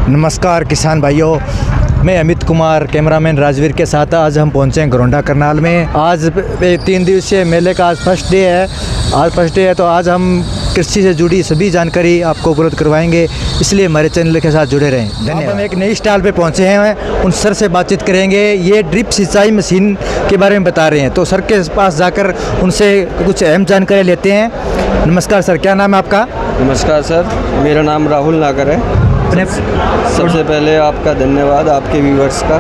नमस्कार किसान भाइयों, मैं अमित कुमार कैमरामैन राजवीर के साथ आज हम पहुंचे हैं घरोंडा करनाल में। आज 3 दिवसीय मेले का आज फर्स्ट डे है। तो आज हम कृषि से जुड़ी सभी जानकारी आपको उपलब्ध करवाएंगे, इसलिए हमारे चैनल के साथ जुड़े रहें। धन्यवाद। हम एक नई स्टॉल पे पहुंचे हैं, उन सर से बातचीत करेंगे। ये ड्रिप सिंचाई मशीन के बारे में बता रहे हैं, तो सर के पास जाकर उनसे कुछ अहम जानकारी लेते हैं। नमस्कार सर, क्या नाम है आपका? नमस्कार सर, मेरा नाम राहुल नागर है। सबसे पहले आपका धन्यवाद, आपके व्यूवर्स का।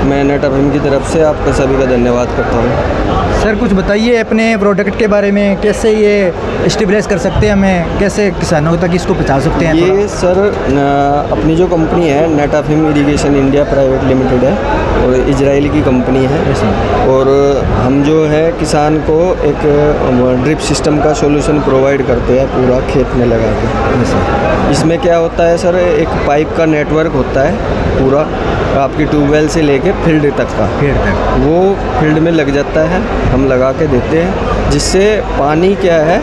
मैं नेट एफएम की तरफ से आपका सभी का धन्यवाद करता हूँ। सर कुछ बताइए अपने प्रोडक्ट के बारे में, कैसे ये स्टेबलाइज कर सकते हैं, हमें कैसे किसानों तक इसको पहुँचा सकते हैं? ये सर अपनी जो कंपनी है net FM irrigation India private limited है और इजराइल की कंपनी है। और हम जो है किसान को एक ड्रिप सिस्टम का सॉल्यूशन प्रोवाइड करते हैं पूरा खेत में लगा के। इसमें क्या होता है सर, एक पाइप का नेटवर्क होता है पूरा, आपकी ट्यूबवेल से लेके फील्ड तक का, वो फील्ड में लग जाता है, हम लगा के देते हैं। जिससे पानी क्या है,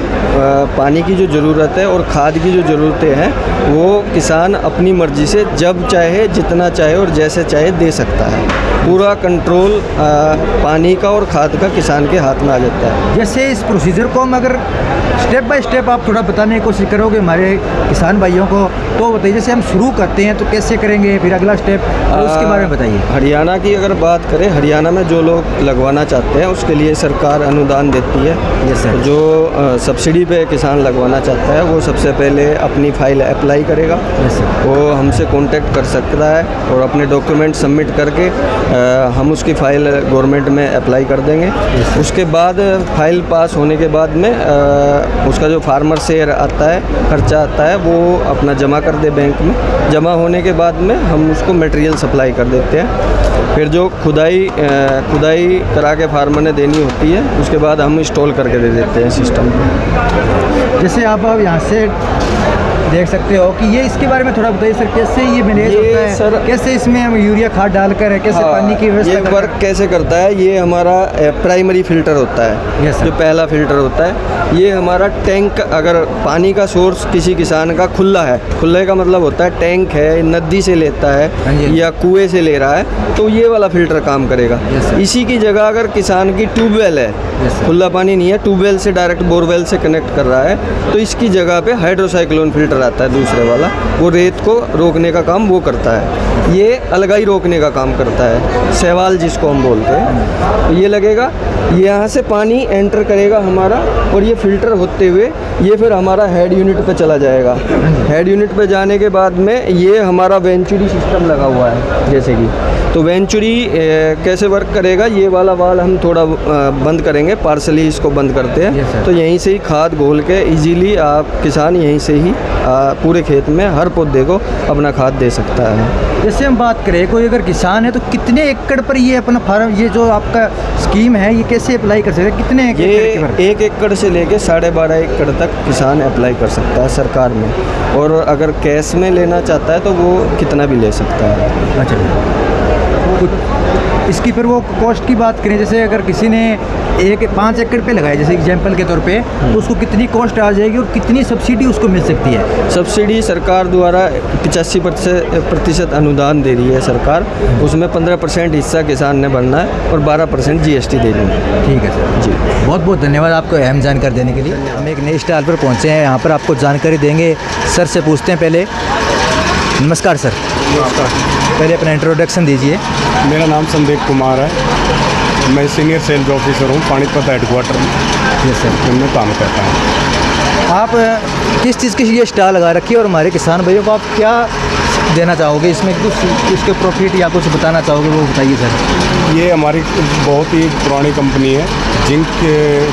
पानी की जो ज़रूरत है और खाद की जो ज़रूरतें हैं वो किसान अपनी मर्ज़ी से जब चाहे, जितना चाहे और जैसे चाहे दे सकता है। पूरा कंट्रोल पानी का और खाद का किसान के हाथ में आ जाता है। जैसे इस प्रोसीजर को हम अगर स्टेप बाय स्टेप आप थोड़ा बताने की कोशिश करोगे हमारे किसान भाइयों को, तो बताइए जैसे हम शुरू करते हैं तो कैसे करेंगे, फिर अगला स्टेप उसके बारे में बताइए। हरियाणा की अगर बात करें, हरियाणा में जो लोग लगवाना चाहते हैं उसके लिए सरकार अनुदान देती है। जो सब्सिडी पे किसान लगवाना चाहता है वो सबसे पहले अपनी फ़ाइल अप्लाई करेगा। वो हमसे कांटेक्ट कर सकता है और अपने डॉक्यूमेंट सबमिट करके हम उसकी फ़ाइल गवर्नमेंट में अप्लाई कर देंगे। उसके बाद फाइल पास होने के बाद में उसका जो फार्मर शेयर आता है, खर्चा आता है, वो अपना जमा कर दे बैंक में। जमा होने के बाद में हम उसको मटेरियल सप्लाई कर देते हैं। फिर जो खुदाई करा के फार्मर ने देनी होती है, उसके बाद हम इंस्टॉल करके दे देते हैं सिस्टम। जैसे आप अब यहाँ से देख सकते हो कि ये इसके बारे में थोड़ा बताइए सर, कैसे ये मैनेज होता है सर? कैसे इसमें हम यूरिया खाद डालकर कैसे पानी की व्यवस्था, ये वर्क कैसे करता है? ये हमारा प्राइमरी फिल्टर होता है, जो पहला फिल्टर होता है। ये हमारा टैंक, अगर पानी का सोर्स किसी किसान का खुला है, खुले का मतलब होता है टैंक है, नदी से लेता है या कुएं से ले रहा है, तो ये वाला फिल्टर काम करेगा। इसी की जगह अगर किसान की ट्यूबवेल है, खुला पानी नहीं है, ट्यूबवेल से डायरेक्ट बोरवेल से कनेक्ट कर रहा है, तो इसकी जगह पे हाइड्रोसाइक्लोन फिल्टर आता है दूसरे वाला, वो रेत को रोकने का काम वो करता है। ये अलगाई रोकने का काम करता है, शैवाल जिसको हम बोलते हैं। तो ये लगेगा, यहाँ से पानी एंटर करेगा हमारा, और ये फिल्टर होते हुए ये फिर हमारा हेड यूनिट पे चला जाएगा। हेड यूनिट पे जाने के बाद में ये हमारा वेंचुरी सिस्टम लगा हुआ है, जैसे कि तो वेंचुरी कैसे वर्क करेगा, ये वाला वाल हम थोड़ा बंद करेंगे, पार्सली इसको बंद करते हैं। तो यहीं से ही खाद घोल के इजीली आप किसान यहीं से ही पूरे खेत में हर पौधे को अपना खाद दे सकता है। जैसे हम बात करें, कोई अगर किसान है तो कितने एकड़ पर ये अपना फार्म, ये जो आपका स्कीम है, ये कैसे अप्लाई कर सकते हैं? कितने एकड़? ये 1 एकड़ से लेके 12.5 एकड़ तक किसान अप्लाई कर सकता है सरकार में, और अगर कैश में लेना चाहता है तो वो कितना भी ले सकता है। अच्छा, इसकी फिर वो कॉस्ट की बात करें, जैसे अगर किसी ने 5 एकड़ पे लगाया जैसे एग्जांपल के तौर पे, तो उसको कितनी कॉस्ट आ जाएगी और कितनी सब्सिडी उसको मिल सकती है? सब्सिडी सरकार द्वारा 85% अनुदान दे रही है सरकार, उसमें 15% हिस्सा किसान ने भरना है और 12% GST देनी है। ठीक है सर जी, बहुत बहुत धन्यवाद आपको अहम जानकारी देने के लिए। हम एक नई स्टॉल पर पहुँचे हैं, यहाँ पर आपको जानकारी देंगे। सर से पूछते हैं पहले। नमस्कार सर। नमस्कार। पहले अपना इंट्रोडक्शन दीजिए। मेरा नाम संदीप कुमार है, मैं सीनियर सेल्स ऑफिसर हूँ पानीपत हेडक्वार्टर में। यस सर, मैं काम करता हूँ। आप किस चीज़ की ये स्टॉल लगा रखी है और हमारे किसान भाइयों को आप क्या देना चाहोगे इसमें, कुछ इसके प्रॉफिट या कुछ बताना चाहोगे वो बताइए सर। ये हमारी बहुत ही पुरानी कंपनी है, जिंक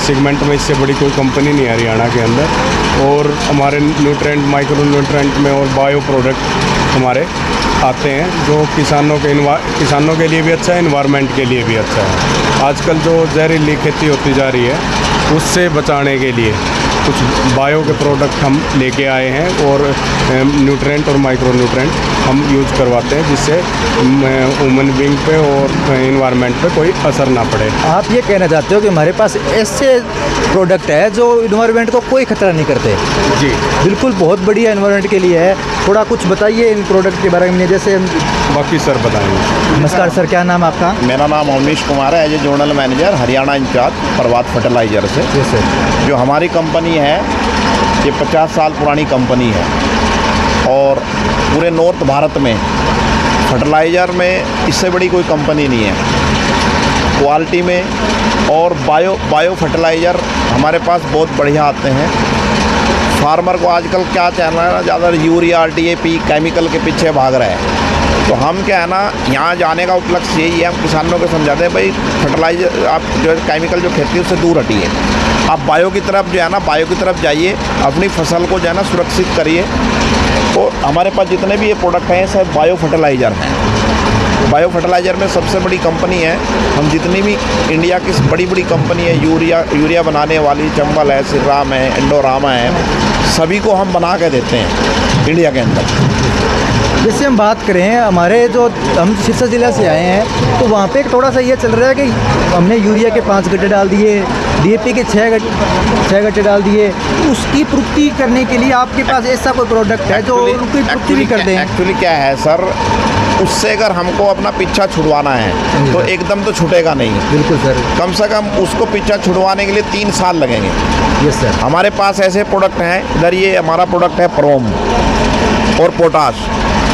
सेगमेंट में इससे बड़ी कोई कंपनी नहीं है हरियाणा के अंदर। और हमारे न्यूट्रेंट, माइक्रो न्यूट्रेंट में और बायो प्रोडक्ट हमारे आते हैं, जो किसानों के लिए भी अच्छा है, एनवायरनमेंट के लिए भी अच्छा है। आजकल जो जहरीली खेती होती जा रही है, उससे बचाने के लिए कुछ बायो के प्रोडक्ट हम लेके आए हैं, और न्यूट्रेंट और माइक्रो न्यूट्रेंट हम यूज करवाते हैं, जिससे ह्यूमन बीइंग पे और इन्वायरमेंट पे कोई असर ना पड़े। आप ये कहना चाहते हो कि हमारे पास ऐसे प्रोडक्ट है जो इन्वायरमेंट को कोई खतरा नहीं करते? जी बिल्कुल, बहुत बढ़िया इन्वायरमेंट के लिए है। थोड़ा कुछ बताइए इन प्रोडक्ट के बारे में, जैसे। बाकी सर बताएंगे। नमस्कार सर, क्या नाम आपका? मेरा नाम अवनीश कुमार है, as a zonal manager Haryana incharge Prabhat fertiliser से। जी सर। जो हमारी कंपनी है ये 50 साल पुरानी कंपनी है और पूरे नॉर्थ भारत में फर्टिलाइज़र में इससे बड़ी कोई कंपनी नहीं है क्वालिटी में। और बायो फर्टिलाइज़र हमारे पास बहुत बढ़िया आते हैं। फार्मर को आजकल क्या चाहना है ना, ज़्यादा यूरिया DAP केमिकल के पीछे भाग रहा है। तो हम क्या है ना, यहाँ जाने का उपलक्ष्य यही है, हम किसानों को समझाते हैं भाई फर्टिलाइजर आप जो केमिकल जो खेती है उससे दूर हटिए, आप बायो की तरफ जो है ना, बायो की तरफ जाइए, अपनी फसल को जो है ना सुरक्षित करिए। तो हमारे पास जितने भी ये प्रोडक्ट हैं सब बायो फर्टिलाइज़र हैं। बायो फर्टिलाइज़र में सबसे बड़ी कंपनी है। हम जितनी भी इंडिया की बड़ी बड़ी कंपनी है, यूरिया बनाने वाली, चंबल है, श्रीराम है, इंडोरामा है, सभी को हम बना के देते हैं इंडिया के अंदर। जैसे हम बात करें, हमारे जो हम सिरसा ज़िला से आए हैं तो वहाँ पे थोड़ा सा ये चल रहा है कि हमने यूरिया के 5 गट्टे डाल दिए, DAP के 6 गट्टे डाल दिए। उसकी पूर्ति करने के लिए आपके पास ऐसा कोई प्रोडक्ट है जो उनकी पूर्ति भी कर दें? एक्चुअली क्या है सर, उससे अगर हमको अपना पीछा छुड़वाना है तो एकदम तो छूटेगा नहीं। बिल्कुल सर। कम से कम उसको पीछा छुड़वाने के लिए 3 साल लगेंगे। Yes sir. हमारे पास ऐसे प्रोडक्ट हैं, इधर ये हमारा प्रोडक्ट है प्रोम और पोटाश।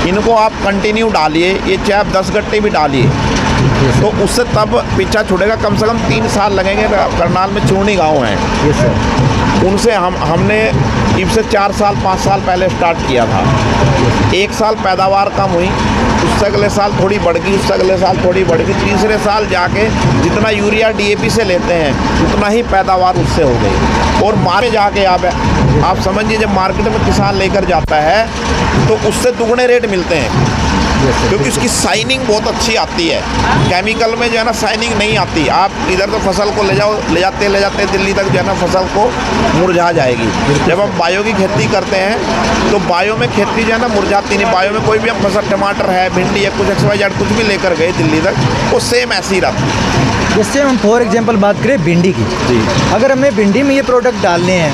इनको आप कंटिन्यू डालिए, ये चाहे आप 10 गट्टे भी डालिए तो उससे तब पीछा छूटेगा। कम से कम 3 साल लगेंगे। करनाल में चूर्णी गाँव है, यस सर। उनसे हमने इससे 4 साल 5 साल पहले स्टार्ट किया था। 1 साल पैदावार कम हुई, उससे अगले साल थोड़ी बढ़ गई, उससे अगले साल थोड़ी बढ़ गई, तीसरे साल जाके जितना यूरिया DAP से लेते हैं उतना ही पैदावार उससे हो गई। और मार्केट जाके आप समझिए, जब मार्केट में किसान लेकर जाता है तो उससे दुगने रेट मिलते हैं, क्योंकि उसकी शाइनिंग बहुत अच्छी आती है। केमिकल में जो है ना शाइनिंग नहीं आती। आप इधर तो फसल को ले जाते दिल्ली तक जो है ना फसल को मुरझा जाएगी। जब हम बायो की खेती करते हैं तो बायो में खेती जो है ना मुरझाती नहीं। बायो में कोई भी हम फसल, टमाटर है, भिंडी है, कुछ XYZ कुछ भी लेकर गए दिल्ली तक, वो सेम ऐसी ही रहती है। जैसे हम फॉर एग्जांपल बात करें भिंडी की, जी, अगर हमें भिंडी में ये प्रोडक्ट डालने हैं,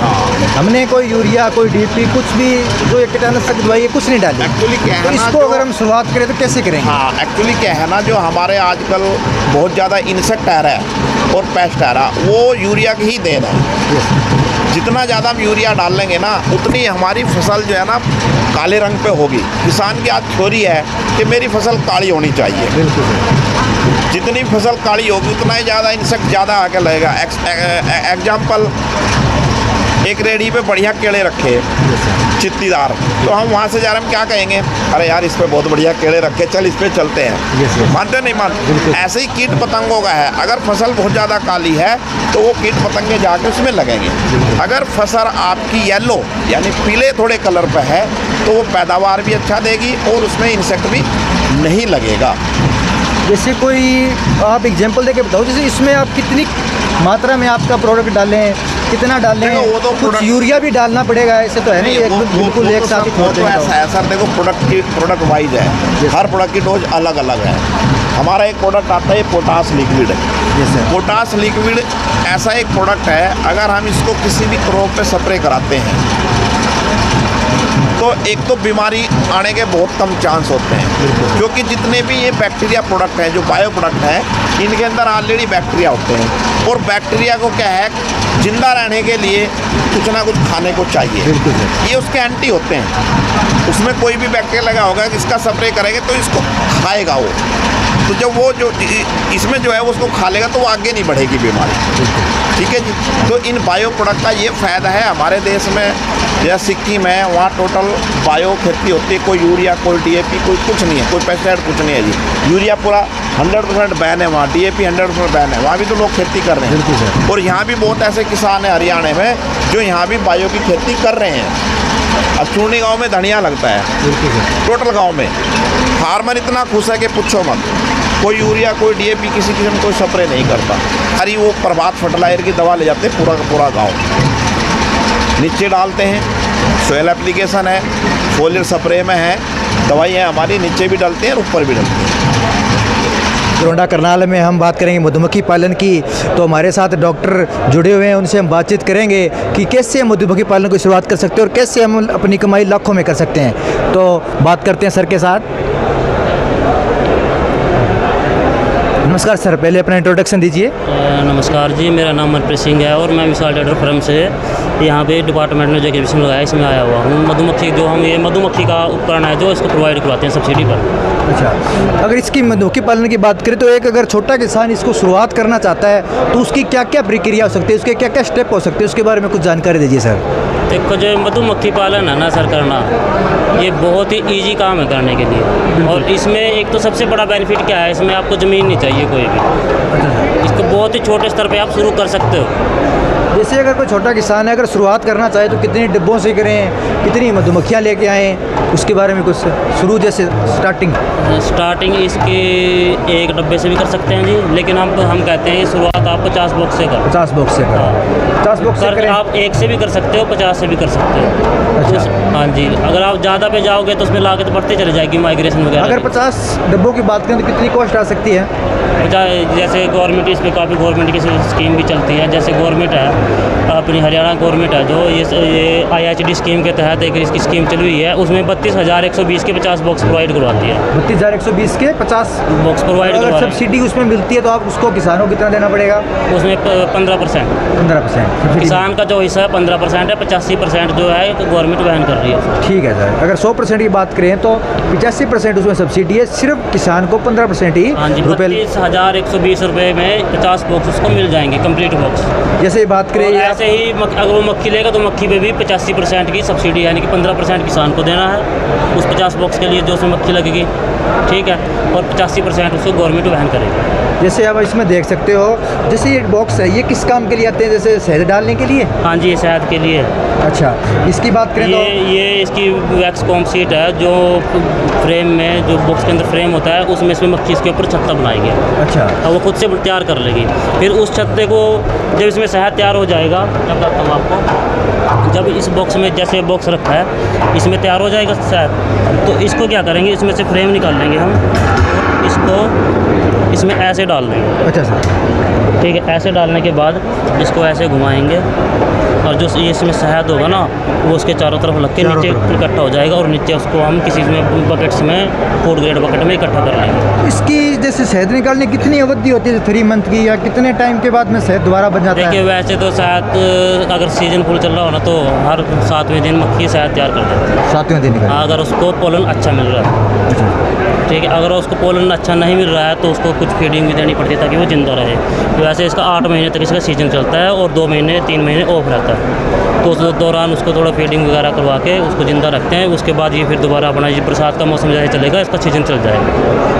हमने कोई यूरिया, कोई DAP, कुछ भी जो एक कीटनाशक दवाई कुछ नहीं डाली, एक्चुअली क्या है तो ना, इसको अगर हम शुरुआत करें तो कैसे करेंगे? हाँ, एक्चुअली क्या है ना, जो हमारे आजकल बहुत ज़्यादा इंसेक्ट आ रहा है और पेस्ट आ रहा, वो यूरिया की ही देन है। जितना ज़्यादा हम यूरिया डाल लेंगे ना, उतनी हमारी फसल जो है ना काले रंग पे होगी। किसान की आज थ्योरी है कि मेरी फसल काली होनी चाहिए। बिल्कुल। जितनी फसल काली होगी उतना ही ज़्यादा इंसेक्ट ज़्यादा आके लगेगा। एग्जाम्पल, एक रेडी पे बढ़िया केले रखे चित्तीदार, तो हम वहाँ से जा रहे, हम क्या कहेंगे, अरे यार इस पे बहुत बढ़िया केले रखे, चल इस पे चलते हैं। मानते नहीं मानते? ऐसे ही कीट पतंगों का है। अगर फसल बहुत ज़्यादा काली है तो वो कीट पतंगे जाके उसमें लगेंगे। अगर फसल आपकी येलो यानी पीले थोड़े कलर पे है तो वो पैदावार भी अच्छा देगी और उसमें इंसेक्ट भी नहीं लगेगा। जैसे कोई आप एग्जांपल देके बताओ, जैसे इसमें आप कितनी मात्रा में आपका प्रोडक्ट डालें, कितना डालें? देखो, वो तो कुछ यूरिया भी डालना पड़ेगा, ऐसे तो है नहीं बिल्कुल एक साथ ही वो तो ऐसा है सर, देखो प्रोडक्ट वाइज है, हर प्रोडक्ट की डोज अलग अलग है। हमारा एक प्रोडक्ट आता है पोटास लिक्विड। पोटास लिक्विड ऐसा एक प्रोडक्ट है, अगर हम इसको किसी भी क्रॉप पे स्प्रे कराते हैं तो एक तो बीमारी आने के बहुत कम चांस होते हैं, क्योंकि जितने भी ये बैक्टीरिया प्रोडक्ट हैं, जो बायो प्रोडक्ट हैं, इनके अंदर ऑलरेडी बैक्टीरिया होते हैं। और बैक्टीरिया को क्या है, जिंदा रहने के लिए कुछ ना कुछ खाने को चाहिए। ये उसके एंटी होते हैं। उसमें कोई भी बैक्टीरिया लगा होगा, इसका स्प्रे करेंगे तो इसको खाएगा वो। तो जब वो जो इसमें जो है उसको खा लेगा तो वो आगे नहीं बढ़ेगी बीमारी। ठीक है जी। तो इन बायो प्रोडक्ट का ये फ़ायदा है। हमारे देश में जैसे सिक्किम है, वहाँ टोटल बायो खेती होती है। कोई यूरिया, कोई DAP, कोई कुछ नहीं है, कोई पेस्टिसाइड कुछ नहीं है जी। यूरिया पूरा 100% बैन है वहाँ, DAP 100% बैन है। वहाँ भी तो लोग खेती कर रहे हैं। और यहाँ भी बहुत ऐसे किसान हैं हरियाणा में जो यहाँ भी बायो की खेती कर रहे हैं। अब चूर्णी गाँव में धनिया लगता है, टोटल गाँव में फार्मर इतना खुश है कि पूछो मत। कोई यूरिया, कोई DAP किसी किस्म कोई स्प्रे नहीं करता। अरे वो प्रभात फर्टिलाइजर की दवा ले जाते हैं पूरा का पूरा गाँव, नीचे डालते हैं। सोयल एप्लीकेशन है, फोलियर स्प्रे में है, दवाइयाँ हमारी नीचे भी डलती हैं और ऊपर भी डलती हैं। घरोंडा करनाल में हम बात करेंगे मधुमक्खी पालन की, तो हमारे साथ डॉक्टर जुड़े हुए हैं, उनसे हम बातचीत करेंगे कि कैसे हम मधुमक्खी पालन की शुरुआत कर सकते हैं और कैसे हम अपनी कमाई लाखों में कर सकते हैं। तो बात करते हैं सर के साथ। नमस्कार सर, पहले अपना इंट्रोडक्शन दीजिए। नमस्कार जी, मेरा नाम मनप्रीत सिंह है और मैं विशाल डेटर फर्म से यहाँ पे डिपार्टमेंट में जो एग्जीबिशन लगाया है इसमें आया हुआ हूँ। मधुमक्खी जो हम ये मधुमक्खी का उपकरण है जो इसको प्रोवाइड करवाते हैं सब्सिडी पर। अच्छा, अगर इसकी मधुमक्खी पालन की बात करें तो एक अगर छोटा किसान इसको शुरुआत करना चाहता है तो उसकी क्या क्या प्रक्रिया हो सकती है, उसके क्या क्या स्टेप हो सकते हैं, उसके बारे में कुछ जानकारी दीजिए सर। देखो, जो मधुमक्खी पालन है ना सर करना, ये बहुत ही ईजी काम है करने के लिए। और इसमें एक तो सबसे बड़ा बेनिफिट क्या है, इसमें आपको ज़मीन नहीं चाहिए कोई भी। इसको बहुत ही छोटे स्तर पे आप शुरू कर सकते हो। जैसे अगर कोई छोटा किसान है, अगर शुरुआत करना चाहे तो कितने डिब्बों से करें, कितनी मधुमक्खियाँ लेके आएँ, उसके बारे में कुछ शुरू जैसे स्टार्टिंग इसके एक डब्बे से भी कर सकते हैं जी, लेकिन हम कहते हैं शुरुआत आप 50 बॉक्स से कर। 50 बॉक्स से करें, 50 बॉक्स से करें। आप एक से भी कर सकते हो, 50 से भी कर सकते हो। अच्छा। हाँ जी, अगर आप ज़्यादा पे जाओगे तो उसमें लागत बढ़ती चली जाएगी माइग्रेशन वगैरह। अगर 50 डिब्बों की बात करें तो कितनी कॉस्ट आ सकती है? जैसे गवर्नमेंट इस पर काफ़ी गवर्नमेंट की स्कीम भी चलती है। जैसे गवर्नमेंट है अपनी हरियाणा गवर्नमेंट है जो ये IHD स्कीम के तहत एक इसकी स्कीम चली हुई है, उसमें 32,120 के 50 बॉक्स प्रोवाइड करवाती है। 32,120 के 50 बॉक्स प्रोवाइड करवा। अगर सब्सिडी उसमें मिलती है तो आप उसको किसानों को कितना देना पड़ेगा? उसमें 15%। 15% किसान का जो हिस्सा है 15% है, 85% जो है गवर्नमेंट वहन कर रही है। ठीक है सर, अगर 100% की बात करें तो 85% उसमें सब्सिडी है, सिर्फ किसान को 15% ही हाँ जी, रुपये। 32,120 रुपये में 50 बॉक्स उसको मिल जाएंगे, कंप्लीट बॉक्स। जैसे बात करें ऐसे ही अगर वो मक्खी लेगा तो मक्खी पे भी 85% की सब्सिडी, यानी कि 15% किसान को देना है उस 50 बॉक्स के लिए जो उसमें मक्खी लगेगी, ठीक है, और 85% उसको गवर्नमेंट वहन करेगी। जैसे आप इसमें देख सकते हो, जैसे ये बॉक्स है, ये किस काम के लिए आते हैं? जैसे शहद डालने के लिए? हाँ जी, ये शहद के लिए। अच्छा, इसकी बात करें ये इसकी वैक्स कॉम सीट है जो फ्रेम में, जो बॉक्स के अंदर फ्रेम होता है उसमें इसमें मक्खी इसके ऊपर छत्ता बनाएगी। अच्छा, और वो खुद से तैयार कर लेगी। फिर उस छत्ते को जब इसमें शहद तैयार हो जाएगा, मैं बताता हूँ आपको, जब इस बॉक्स में जैसे बॉक्स रखा है इसमें तैयार हो जाएगा शहद, तो इसको क्या करेंगे, इसमें से फ्रेम निकाल लेंगे हम, इसको इसमें ऐसे डाल देंगे। अच्छा सर, ठीक है, ऐसे डालने के बाद इसको ऐसे घुमाएंगे और जो ये इसमें शहद होगा ना वो उसके चारों तरफ लग के नीचे इकट्ठा हो जाएगा और नीचे उसको हम किसी में बकेट्स में फूड ग्रेड बकेट में इकट्ठा कर लेंगे। इसकी जैसे शहद निकालने की कितनी अवधि होती है? 3 मंथ की, या कितने टाइम के बाद में शहद दोबारा बन जाता है? देखिए, वैसे तो शायद अगर सीजन फुल चल रहा हो ना तो हर 7वें दिन मक्खी शहद तैयार कर देती है। 7वें दिन? अगर उसको पोलन अच्छा मिल रहा है, ठीक है। अगर उसको पोलन अच्छा नहीं मिल रहा है तो उसको कुछ फीडिंग भी देनी पड़ती है ताकि वो जिंदा रहे। वैसे इसका 8 महीने तक इसका सीजन चलता है और 2 महीने 3 महीने ऑफ रहता है, तो उस दौरान उसको थोड़ा फीडिंग वगैरह करवा के उसको ज़िंदा रखते हैं। उसके बाद ये फिर दोबारा अपना ये बरसात का मौसम जैसे चलेगा इसका सीजन चल जाएगा।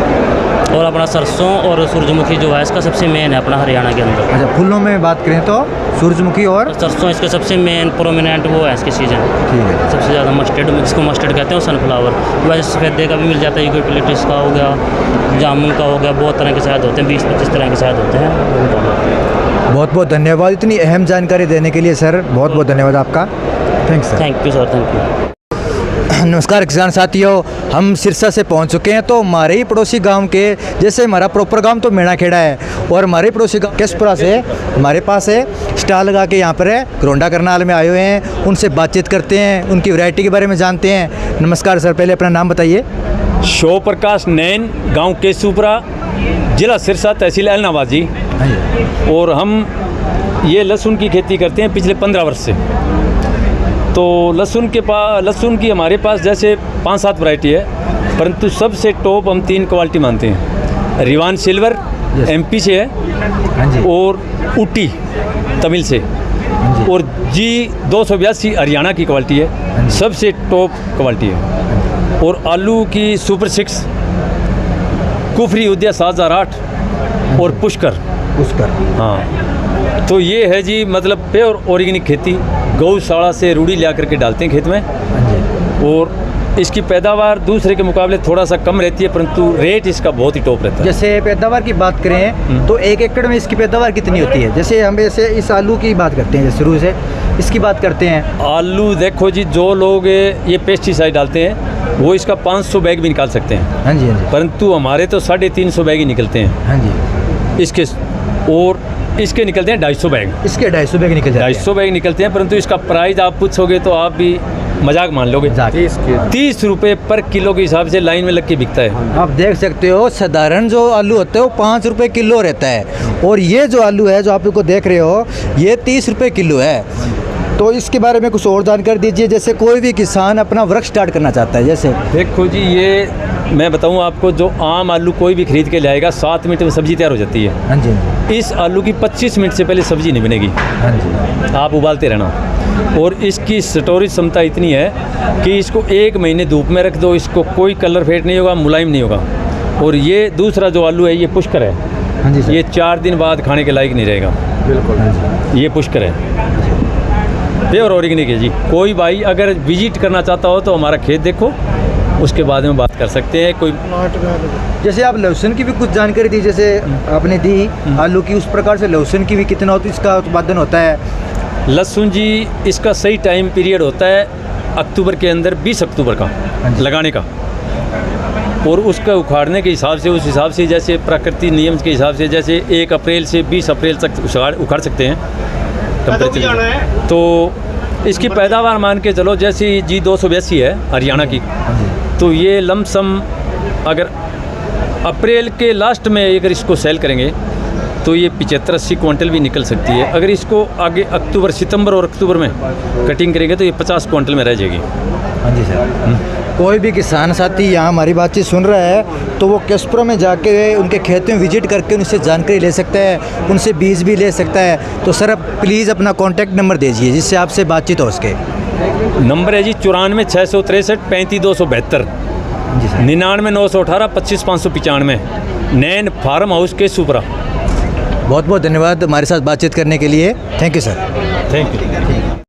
और अपना सरसों और सूरजमुखी जो है इसका सबसे मेन है अपना हरियाणा के अंदर। अच्छा, फूलों में बात करें तो सूरजमुखी और सरसों इसके सबसे मेन प्रोमिनेंट वो है इसके सीजन। ठीक है, सबसे ज़्यादा मस्टर्ड, जिसको मस्टर्ड कहते हैं, सनफ्लावर। वैसे सफ़ेदे का भी मिल जाता है, यूकेलिप्टस का हो गया, जामुन का हो गया, बहुत तरह के शहद होते हैं, 20-25 तरह के शहद होते हैं। बहुत बहुत धन्यवाद इतनी अहम जानकारी देने के लिए सर, बहुत बहुत धन्यवाद आपका। Thanks sir. Thank you sir, thank you. नमस्कार किसान साथियों, हम सिरसा से पहुंच चुके हैं। तो हमारे ही पड़ोसी गांव के, जैसे हमारा प्रॉपर गांव तो मेणाखेड़ा है और हमारे पड़ोसी गांव केसपुरा से हमारे पास है स्टॉल लगा के, यहाँ पर है घरोंडा करनाल में आए हुए हैं। उनसे बातचीत करते हैं, उनकी वैरायटी के बारे में जानते हैं। नमस्कार सर, पहले अपना नाम बताइए। शो प्रकाश नैन, गांव केसुपुरा, जिला सिरसा, तहसील ऐलनाबाद जी। और हम ये लहसुन की खेती करते हैं पिछले 15 वर्ष से। तो लहसुन की हमारे पास जैसे 5-7 वैरायटी है, परंतु सबसे टॉप हम 3 क्वालिटी मानते हैं। रिवान सिल्वर MP से है और ऊटी तमिल से, और G282 हरियाणा की क्वालिटी है, सबसे टॉप क्वालिटी है। और आलू की सुपर 6, कुफरी उद्या 7008 और पुष्कर। हाँ, तो ये है जी, मतलब प्योर ऑर्गेनिक खेती, गौशाला से रूढ़ी ला करके डालते हैं खेत में। और इसकी पैदावार दूसरे के मुकाबले थोड़ा सा कम रहती है, परंतु रेट इसका बहुत ही टॉप रहता है। जैसे पैदावार की बात करें तो 1 एकड़ में इसकी पैदावार कितनी होती है? जैसे हम ऐसे इस आलू की बात करते हैं, जैसे शुरू से इसकी बात करते हैं। आलू देखो जी, जो लोग ये पेस्टिसाइड डालते हैं वो इसका 500 बैग भी निकाल सकते हैं। हाँ जी, हाँ जी। परंतु हमारे तो 350 बैग ही निकलते हैं। हाँ जी। इसके और इसके निकलते हैं 250 बैग। इसके 250 बैग निकल जाते हैं। 250 बैग निकलते हैं, परंतु इसका प्राइस आप पूछोगे तो आप भी मजाक मान लोगे। 30 रुपये पर किलो के हिसाब से लाइन में लग के बिकता है। आप देख सकते हो, साधारण जो आलू होते हैं वो 5 रुपये किलो रहता है, और ये जो आलू है जो आप लोग को देख रहे हो ये 30 रुपये किलो है। तो इसके बारे में कुछ और जानकारी दीजिए, जैसे कोई भी किसान अपना वर्क स्टार्ट करना चाहता है। जैसे देखो जी, ये मैं बताऊं आपको, जो आम आलू कोई भी खरीद के लाएगा 7 मिनट में सब्जी तैयार हो जाती है। हाँ जी। इस आलू की 25 मिनट से पहले सब्जी नहीं बनेगी। हाँ जी। आप उबालते रहना। और इसकी स्टोरेज क्षमता इतनी है कि इसको 1 महीने धूप में रख दो, इसको कोई कलर फेड नहीं होगा, मुलायम नहीं होगा। और ये दूसरा जो आलू है ये पुष्कर है। हाँ जी सर। ये 4 दिन बाद खाने के लायक नहीं रहेगा। बिल्कुल। हाँ जी। ये पुष्कर है, प्योर ऑर्गेनिक है जी। कोई भाई अगर विजिट करना चाहता हो तो हमारा खेत देखो, उसके बाद में बात कर सकते हैं। कोई जैसे आप लहसुन की भी कुछ जानकारी दी, जैसे आपने दी आलू की, उस प्रकार से लहसुन की भी कितना होता है, इसका उत्पादन होता है? लहसुन जी, इसका सही टाइम पीरियड होता है अक्टूबर के अंदर, 20 अक्टूबर का लगाने का। और उसका उखाड़ने के हिसाब से, उस हिसाब से जैसे प्रकृति नियम के हिसाब से, जैसे 1 अप्रैल से 20 अप्रैल तक उखाड़ सकते हैं टेम्परेचर। तो इसकी पैदावार मान के चलो, जैसे जी 282 है हरियाणा की, तो ये लमसम अगर अप्रैल के लास्ट में अगर इसको सेल करेंगे तो ये 75-80 क्विंटल भी निकल सकती है। अगर इसको आगे अक्टूबर, सितंबर और अक्टूबर में कटिंग करेंगे तो ये 50 क्विंटल में रह जाएगी। हाँ जी सर। कोई भी किसान साथी यहाँ हमारी बातचीत सुन रहा है तो वो केस्प्रो में जाके उनके खेत में विजिट करके उनसे जानकारी ले सकता है, उनसे बीज भी ले सकता है। तो सर आप प्लीज़ अपना कॉन्टैक्ट नंबर दीजिए जिससे आपसे बातचीत हो सके। नंबर है जी 94 663 35 272, 99 918 25 595, नैन फार्म हाउस के सुपरा। बहुत बहुत धन्यवाद हमारे साथ बातचीत करने के लिए। Thank you sir. Thank you.